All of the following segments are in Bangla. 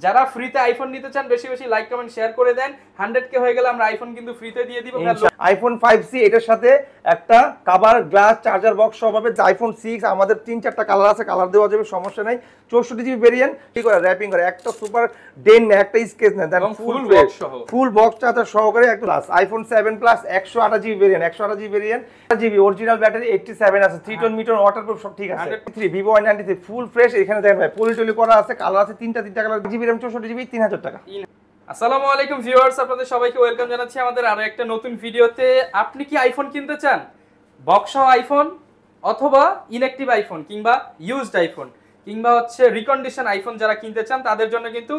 যারা ফ্রিতে আইফোন নিতে চান বেশি বেশি লাইক কমেন্ট শেয়ার করে দেন। 100k হয়ে গেলে আমরা আইফোন কিন্তু ফ্রিতে দিয়ে দিব। আইফোন 5C এটার সাথে একটা কভার গ্লাস চার্জার বক্স সহ পাবে। আইফোন 6 আমাদের 3-4টা কালার আছে, কালার দেওয়া যাবে, সমস্যা নাই। 64GB ভেরিয়েন্ট, ঠিক আছে, র্যাপিং করে একটা সুপার ডেন না, একটা স্কেচ না, দেন ফুল বক্স চার্জার সহকারে একটা plus iPhone 7 plus 128GB variant, 128GB variant, GB original battery 87 আছে, 3 টন মিটার ওয়াটারপ্রুফ সব ঠিক আছে। Vivo Y93 ফুল ফ্রেশ, এখানে দেখেন ভাই পলিটলি করা আছে, কালার আছে তিনটা কালার, জিবি RAM 64GB 3000 টাকা। আসসালামু আলাইকুম ভিউয়ার্স, আপনাদের সবাইকে ওয়েলকাম জানাচ্ছি আমাদের আরো একটা নতুন ভিডিওতে। আপনি কি আইফোন কিনতে চান? বক্স সহ আইফোন অথবা ইনঅ্যাকটিভ আইফোন কিংবা ইউজড আইফোন কিংবা হচ্ছে রিকন্ডিশন আইফোন যারা কিনতে চান তাদের জন্য কিন্তু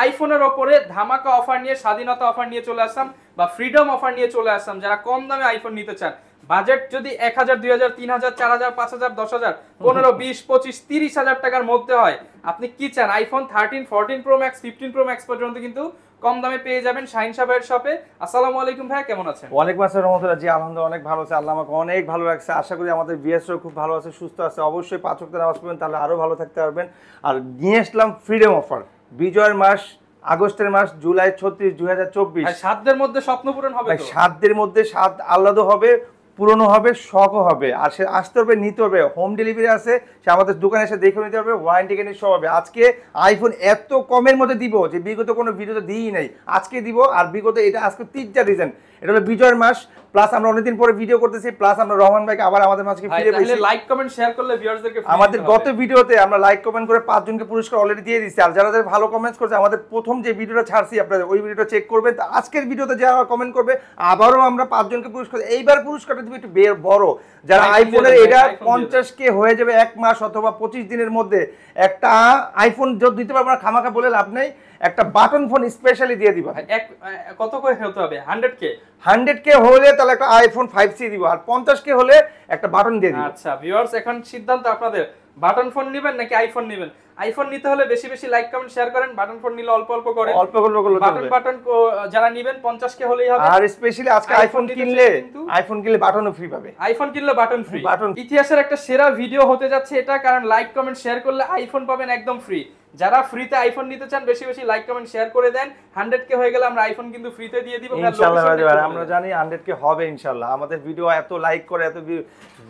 আইফোনের ওপরে ধামাকা অফার নিয়ে, স্বাধীনতা অফার নিয়ে চলে আসলাম বা ফ্রিডম অফার নিয়ে চলে আসলাম। যারা কম দামে আইফোন নিতে চান, বাজেট যদি 1000, 2000, 3000, 4000, 5000, 10000, 15, 20, 25, 30,000 টাকার মধ্যে হয়, আপনি কি চান? IPhone 13, 14 Pro Max, 15 Pro Max পর্যন্ত কিন্তু কম দামে পেয়ে যাবেন শাহিন সাহেবের শপে। আসসালামু আলাইকুম ভাই, কেমন আছেন? ওয়ালাইকুম আসসালাম রহমতুল্লাহ। জি আলহামদুলিল্লাহ অনেক ভালো আছে, আল্লাহ আমাকে অনেক ভালো রাখছে। আশা করি আমাদের ভিউয়ার্সরা খুব ভালো আছে, সুস্থ আছে। অবশ্যই 5 ওয়াক্ত নামাজ পড়বেন, তাহলে আরো ভালো থাকতে পারবেন। আর নিয়ে আসলাম ফ্রিডম অফার, বিজয়ের মাস, আগস্টের মাস, জুলাই 36, 2024। 7 দিনের মধ্যে স্বপ্ন পূরণ হবে। 7 দিনের মধ্যে 7 আহ্লাদ হবে, পুরনো হবে, শখও হবে। আর সে আসতে হবে, নিতে হবে, হোম ডেলিভারি আছে, সে আমাদের দোকানে এসে দেখে নিতে হবে, ওয়ারেন্টি গ্যারান্টি সব হবে। আজকে আইফোন এত কমের মধ্যে দিব যে বিগত কোনো ভিডিওতে দিই নাই, আজকে দিব। আর বিগত এটা আজকে 3টা রিজন, এটা হলো বিজয়ের মাস, প্লাস আমরা অনেকদিন পরে ভিডিও করতেছি, প্লাস আমরা রহমান ভাইকে আবার আমাদের মাঝে ফিরে পেয়েছি। লাইক কমেন্ট শেয়ার করলে ভিউয়ারদেরকে আমাদের গত ভিডিওতে আমরা লাইক কমেন্ট করে 5 জনকে পুরস্কার অলরেডি দিয়ে দিচ্ছি। আর যারা ভালো কমেন্টস করছে, আমাদের প্রথম যে ভিডিওটা ছাড়ছি আপনাদের ওই ভিডিওটা চেক করবেন। আজকের ভিডিওতে যারা কমেন্ট করবে আবারও আমরা 5 জনকে পুরস্কার, এইবার পুরস্কারটা দিবে একটু বড়। যারা আইফোনের এটা 50K হয়ে যাবে 1 মাস অথবা 25 দিনের মধ্যে, একটা আইফোন যদি দিতে পারবো না, খামাখা বলে লাভ নেই, একটা বাটন ফোন স্পেশালি দিয়ে দিবা। কত করে হতে হবে? 100K হলে তাহলে একটা আইফোন 5C দিব, আর 50K হলে একটা বাটন দিয়ে দিব। আচ্ছা ভিউয়ার্স, এখন সিদ্ধান্ত আপনাদের, বাটন ফোন নেবেন নাকি আইফোন নেবেন? আইফোন নিতে হলে বেশি বেশি লাইক কমেন্ট শেয়ার করেন, বাটন ফোন নিলে অল্প অল্প করে, অল্প অল্প করে বাটন যারা নেবেন 50K হলেই হবে। আর স্পেশালি আজকে আইফোন কিনলে বাটনও ফ্রি পাবে। আইফোন কিনলে বাটন ফ্রি। ইতিহাসের একটা সেরা ভিডিও হতে যাচ্ছে এটা, কারণ লাইক কমেন্ট শেয়ার করলে আইফোন পাবেন একদম ফ্রি। যারা ফ্রিতে আইফোন নিতে চান বেশি বেশি লাইক কমেন্ট শেয়ার করে দেন। 100K হয়ে গেলে আমরা আইফোন কিন্তু ফ্রিতে দিয়ে দিব ইনশাআল্লাহ। আমরা জানি 100K হবে ইনশাআল্লাহ। আমাদের ভিডিও এত লাইক করে, এত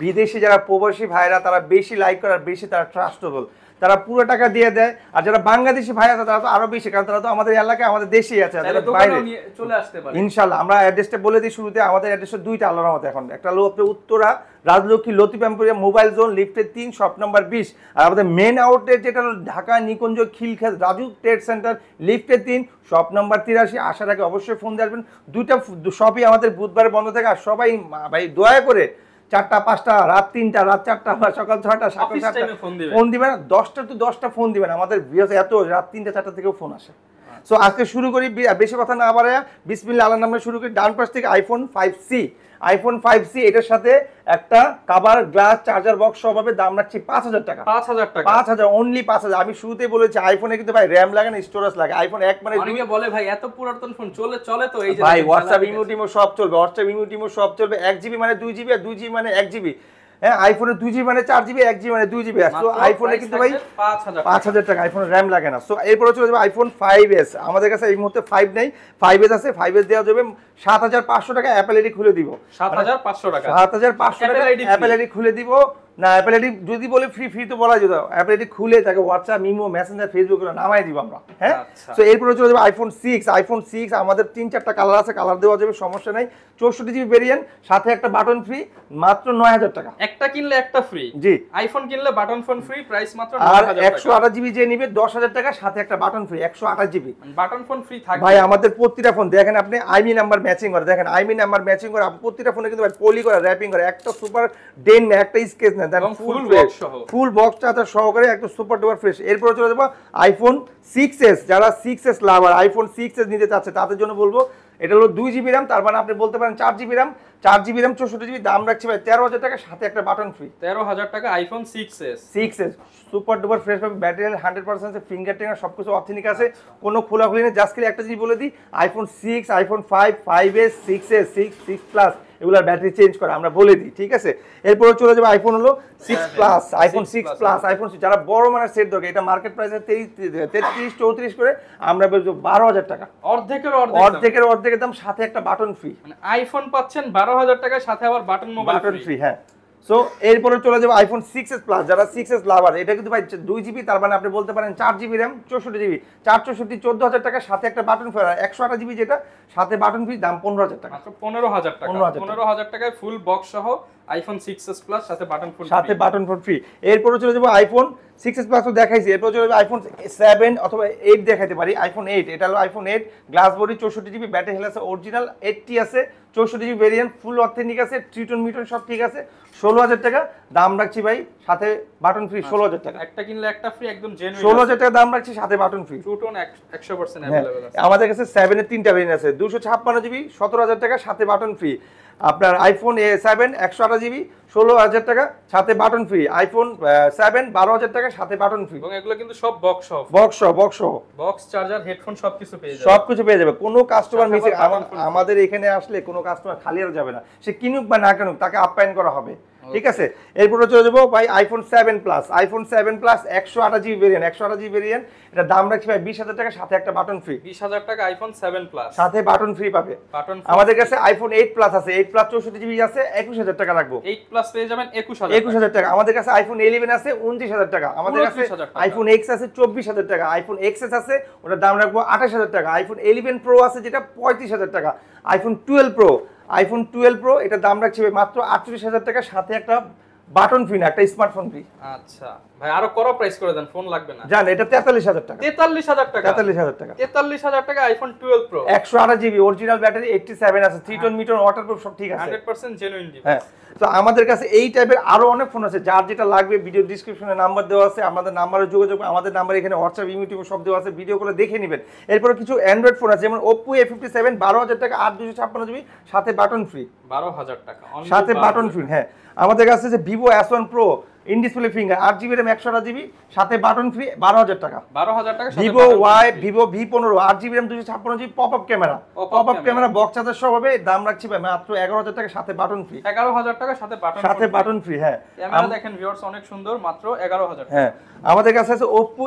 বিদেশি যারা প্রবাসী ভাইরা তারা বেশি লাইক করে, আর বেশি তারা ট্রাস্টেবল, তারা পুরো টাকা দিয়ে দেয়। আর যারা বাংলাদেশি ভাই আছে তারা তো আরো বেশি, কারণ তারা তো আমাদের এলাকায়, আমাদের দেশেই আছে, বাইরে চলে আসতে পারে ইনশাআল্লাহ। আমরা অ্যাড্রেসটা বলে দিই শুরুতে, আমাদের অ্যাড্রেসটা 2টা আল্লাহর রহমতে। এখন একটা হলো আপনার Uttara Rajlakshmi Latif emporium mobile zone, লিফটের 3, শপ নাম্বার 20। আর আমাদের মেন আউটলেট যেটা হলো ঢাকা নিকুঞ্জ খিলক্ষেত রাজু ট্রেড সেন্টার, লিফটের 3, শপ নাম্বার 83। আসার আগে অবশ্যই ফোন দিয়ে আসবেন। 2টা শপই আমাদের বুধবারে বন্ধ থাকে। আর সবাই ভাই দয়া করে 4টা, 5টা, রাত 3টা, রাত 4টা, সকাল 6টা, সকাল 7টা ফোন দিবেন। 10টা to 10টা ফোন দিবেন। আমাদের এত রাত 3টা, 4টা থেকেও ফোন আসে। সো আজকে শুরু করি, বেশি কথা না বাড়ায়া বিসমিল্লাহ আল্লাহর নামে শুরু করি। ডান পাশ থেকে আইফোন 5C এটার সাথে একটা কভার গ্লাস চার্জার বক্স সহ পাবে। দাম রাখছি 5000 টাকা। 5000 অনলি 5000। আমি শুরুতেই বলেছি আইফোনে কিন্তু ভাই র‍্যাম লাগে না, স্টোরেজ লাগে। আইফোন 1 মানে অনেকে বলে ভাই এত পুরাতন ফোন চলে তো এই যে ভাই হোয়াটসঅ্যাপ ইমো সব চলবে, হোয়াটসঅ্যাপ ইমো সব চলবে। 1GB মানে 2GB, আর 2GB মানে 1GB। হ্যাঁ, আইফোনে 2GB মানে 4GB, 1GB মানে 2GB। সো আইফোনে কিন্তু ভাই 5000 টাকা, আইফোনে র‍্যাম লাগে না। সো এরপরে চলে যাবে আইফোন 5S। আমাদের কাছে এই মুহূর্তে 5 নেই, 5S আছে। 5S দেওয়া যাবে 7500 টাকা, অ্যাপল আইডি খুলে দিব। 7500 টাকা, 7500 টাকা অ্যাপল আইডি খুলে দিব। না অ্যাপল আইডি যদি বলে ফ্রি তো বলা যেত। অ্যাপল আইডি খুলে তাকে হোয়াটসঅ্যাপ, ইমো, মেসেঞ্জার, ফেসবুক নামাই দিব আমরা। হ্যাঁ, সো এরপরে চলে যাবে আইফোন 6 আমাদের 3-4টা কালার আছে, কালার দেওয়া যাবে, সমস্যা নাই। 64GB ভেরিয়েন্ট, সাথে একটা বাটন ফ্রি, মাত্র 9000 টাকা। একটা কিনলে একটা ফ্রি। জি, আইফোন কিনলে বাটন ফোন ফ্রি, প্রাইস মাত্র 9000 টাকা। আর 128GB যে নিবে 10000 টাকা, সাথে একটা button free. 128GB button phone free থাকবে ভাই। আমাদের প্রতিটা ফোন দেখেন আপনি আইমি নাম্বার ম্যাচিং করে, দেখেন আইমি নাম্বার ম্যাচিং করে। প্রতিটা ফোনে কিন্তু ভাই পলি করে, র্যাপিং করে, একটা সুপার ডেন না, একটা স্কেচ না, দেন ফুল বক্স চার্জার সহকারে একটা সুপার ডুপার ফ্রেশ। এরপরে চলে যাবো আইফোন 6s। যারা 6s লাভার, আইফোন 6s নিতে চাচ্ছে তাদের জন্য বলবো, এটা হলো 2GB RAM, তার মানে আপনি বলতে পারেন 4GB RAM, 64GB। দাম রাখছি ভাই 13000 টাকা, সাথে একটা বাটন ফ্রি। 13000 টাকা iPhone 6s super duper fresh পাবে। ব্যাটারি 100% ফিঙ্গারপ্রিন্ট সবকিছু অথেন্টিক আছে, কোনো খোলাখুলি নেই। জাস্ট একটা জিনিস বলে দিই, iPhone 6, iPhone 5, 5s, 6s, 6 plus এগুলোর ব্যাটারি চেঞ্জ করা আমরা বলে দিই, ঠিক আছে। এরপরে চলে যাবে আইফোন হলো 6 প্লাস, আইফোন 6 প্লাস, আইফোন যারা বড় মানের সেট দরকার, এটা মার্কেট প্রাইস 33 34 করে, আমরা বলবো 12,000 টাকা, অর্ধেকের দাম, সাথে একটা বাটন ফ্রি। মানে আইফোন পাচ্ছেন 12,000 টাকার সাথে আবার বাটন ফ্রি, হ্যাঁ। সো এরপরে চলে যাবে আইফোন 6s প্লাস, যারা 6s লাভার, এটা কিন্তু ভাই 2 জিবি, তার মানে আপনি বলতে পারেন 4 জিবি র্যাম 64 জিবি, 464 14,000 টাকা, সাথে একটা বাটন ফ্রি, 128 জিবি যেটা সাথে বাটন ফ্রি, দাম 15,000 টাকা, মাত্র 15,000 টাকা, 15,000 টাকায় ফুল বক্স সহ আইফোন 6s প্লাস সাথে বাটন ফোন, সাথে বাটন ফোন ফ্রি। এরপরে চলে যাবে আইফোন 6s প্লাস তো দেখাইছি, এরপর চলে যাবে আইফোন 7 অথবা 8 দেখাইতে পারি। আইফোন 8, এটা হলো iPhone 8 glass body, 64 GB, battery health আছে অরিজিনাল, 80 আছে, 64 জিবি ভেরিয়েন্ট, ফুল অথেন্টিক আছে, ট্রিটন মিটন সব ঠিক আছে, 16,000 টাকা দাম রাখছি ভাই, সাথে বাটন ফ্রি, 16,000 টাকা, একটা কিনলে একটা ফ্রি, একদম জেনুইন 16,000 টাকা দাম রাখছি, সাথে বাটন ফ্রি, ট্রুটন 100% अवेलेबल আছে। আমাদের কাছে 7 এর 3টা ভেরিয়েন্ট আছে, 256 জিবি 17,000 টাকা, সাথে বাটন ফ্রি। আপনার আইফোন 7 128 জিবি 16,000 টাকা, সাথে বাটন ফ্রি। আইফোন 7 12,000 টাকা, সাথে বাটন ফ্রি, এবং এগুলো কিন্তু সব বক্স সহ, বক্স চার্জার হেডফোন সবকিছু পেয়ে যাবে, সবকিছু পেয়ে যাবে। কোনো কাস্টমার মিসে আমাদের এখানে আসলে কোনো কাস্টমার খালি আর যাবে না, সে কিনুক বা না কিনুক, তাকে আপ্যায়ন করা হবে, ঠিক আছে। এরপরে চলে যাবো ভাই iPhone 7 plus, iPhone 7 plus 128 GB variant, 128 GB variant, এটা দাম রাখছি ভাই 20,000 টাকা, সাথে একটা বাটন ফ্রি, 20,000 টাকা আইফোন 7 প্লাস, সাথে বাটন ফ্রি পাবে। আমাদের কাছে আইফোন 8 প্লাস আছে, 8 প্লাস 64 জিবি আছে, 21,000 টাকা রাখবো, 8 প্লাস পেয়ে যাবেন 21,000 টাকা। আমাদের কাছে আইফোন 11 আছে 29,000 টাকা, আমাদের কাছে আইফোন X আছে 24,000 টাকা, আইফোন XS আছে, ওটার দাম রাখবো 28,000 টাকা, আইফোন 11 প্রো আছে যেটা 35,000 টাকা, আইফোন 12 প্রো এটার দাম রাখছি মাত্র 38,000 টাকা, সাথে একটা বাটন ফ্রি না, একটা স্মার্টফোন ফ্রি। আচ্ছা ভাই, আরো কত প্রাইস করে দেন, ফোন লাগবে না, জান এটা 43,000 টাকা, 43,000 টাকা, 43,000 টাকা iPhone 12 pro, 128 GB original battery, 87 আছে, 3 টন মিটার ওয়াটারপ্রুফ সব ঠিক আছে, 100% জেনুইন ডিভাইস। হ্যাঁ, তো আমাদের কাছে এই টাইপের আরো অনেক ফোন আছে, যার যেটা লাগবে ভিডিও ডেসক্রিপশনে নাম্বার দেওয়া আছে, আমাদের নাম্বারে যোগাযোগ, আমাদের নাম্বার এখানে হোয়াটসঅ্যাপ ইউটিউব সব দেওয়া আছে, ভিডিও করে দেখে নেবেন। এরপর কিছু অ্যান্ড্রয়েড ফোন আছে, যেমন Oppo A57 12,000 টাকা, 8 256 জিবি, সাথে বাটন ফ্রি, 12,000 টাকা সাথে বাটন ফ্রি। হ্যাঁ, আমাদের কাছে আছে Vivo S1 Pro in display finger, 8 GB RAM 128 GB, সাথে বাটন ফ্রি, 12,000 টাকা, 12,000 টাকা, Vivo V15 8 GB RAM 256 GB, popup camera box charger সব হবে, দাম রাখছি ভাই মাত্র 11,000 টাকা, সাথে বাটন ফ্রি, 11,000 টাকা, সাথে বাটন ফ্রি। হ্যাঁ, ক্যামেরা দেখেন ভিউয়ার্স অনেক সুন্দর, মাত্র 11,000 টাকা। হ্যাঁ, আমাদের কাছে আছে Oppo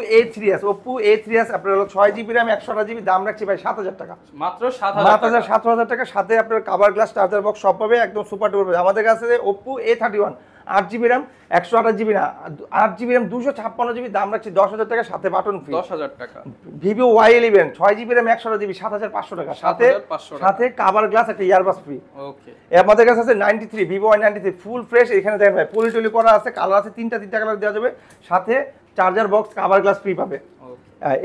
A3s আপনার হলো 6 জিবি র্যাম 128 জিবি, দাম রাখছি ভাই 7,000 টাকা, মাত্র 7,000 টাকা, সাথে আপনার কভার গ্লাস চার্জার বক্স সব পাবে, একদম সুপার ডুপার। আমাদের কাছে আছে Oppo A31 8 GB RAM 128 GB না 8 জিবি র্যাম 256 জিবি, দাম রাখছি 10,000 টাকা, সাথে বাটন ফ্রি, 10,000 টাকা। Vivo Y11 6 GB RAM 128 GB, 7,500 টাকা, সাথে কভার গ্লাস একটা ইয়ারবাস ফ্রি। ওকে, আমাদের কাছে আছে 93 Vivo Y93 ফুল ফ্রেশ, এখানে দেখেন ভাই পলিটলি করা আছে, কালার আছে তিনটা কালার দেওয়া যাবে, সাথে charger box cover glass free পাবে।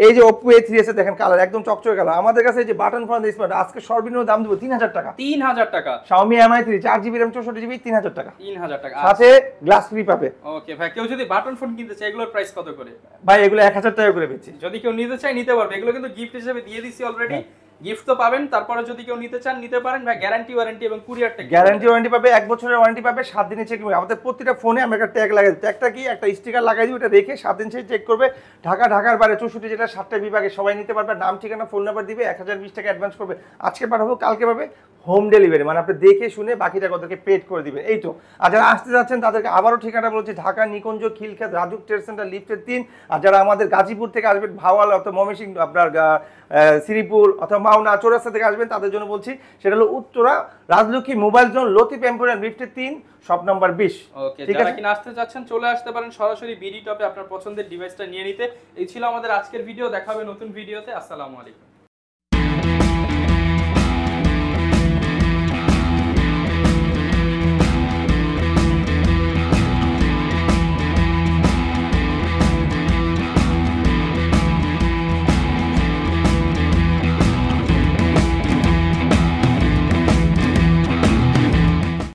এই যে Oppo A3s দেখেন কালার একদম চকচকে কালার। আমাদের কাছে এই যে বাটন ফোন স্মার্ট, আজকে সর্বনিম্ন দাম দেব 3,000 টাকা, 3,000 টাকা, Xiaomi Mi 3 4 GB RAM 64 GB, 3,000 টাকা, 3,000 টাকা, সাথে গ্লাস ফ্রি পাবে। ওকে ভাই, কেউ যদি বাটন ফোন কিনতে চায় এগুলোর প্রাইস কত করে? ভাই এগুলো 1,000 টাকা করে বেচি, যদি কেউ নিতে চায় নিতে পারবে, এগুলো কিন্তু গিফট হিসেবে দিয়ে দিছি অলরেডি, গিফট তো পাবেন, তারপরে যদি কেউ নিতে চান নিতে পারেন ভাই, গ্যারান্টি ওয়ারেন্টি এবং কুরিয়ার ট্যাগ, গ্যারান্টি ওয়ারেন্টি পাবে, 1 বছরের ওয়ারেন্টি পাবে, 7 দিনের চেক করবে। আমাদের প্রতিটা ফোনে আমরা একটা ট্যাগ লাগাই দিই, ট্যাগটা কি একটা স্টিকার লাগাই দিই, ওটা রেখে 7 দিন চেক করবে। ঢাকার বাইরে 64 জেলা 7টা বিভাগে সবাই নিতে পারবে, নাম ঠিকানা ফোন নাম্বার দিবে, 1020 টাকা অ্যাডভান্স করবে, আজকে পাঠাবো কালকে পাবে হোম ডেলিভারি, মানে আপনি দেখে শুনে বাকি টাকা ওদেরকে পেড করে দিবেন, এই তো। আর যারা আসতে যাচ্ছেন তাদেরকে আবারও ঠিকানা বলছি, ঢাকা নিকুঞ্জ খিলক্ষেত রাজুক ট্রেড সেন্টার লিফটের 3। আর যারা আমাদের গাজীপুর থেকে আসবেন, ভাওয়াল অথবা ময়মনসিংহ আপনার শ্রীপুর অথবা মাওনা চৌরাস্তা থেকে আসবেন, তাদের জন্য বলছি সেটা হলো Uttara Rajlakshmi mobile zone Latif emporium লিফটের 3 শপ নাম্বার 20। ওকে, যারা কিনা আসতে যাচ্ছেন চলে আসতে পারেন সরাসরি বিডি টপে আপনার পছন্দের ডিভাইসটা নিয়ে নিতে। এই ছিল আমাদের আজকের ভিডিও, দেখা হবে নতুন ভিডিওতে। আসসালামু আলাইকুম।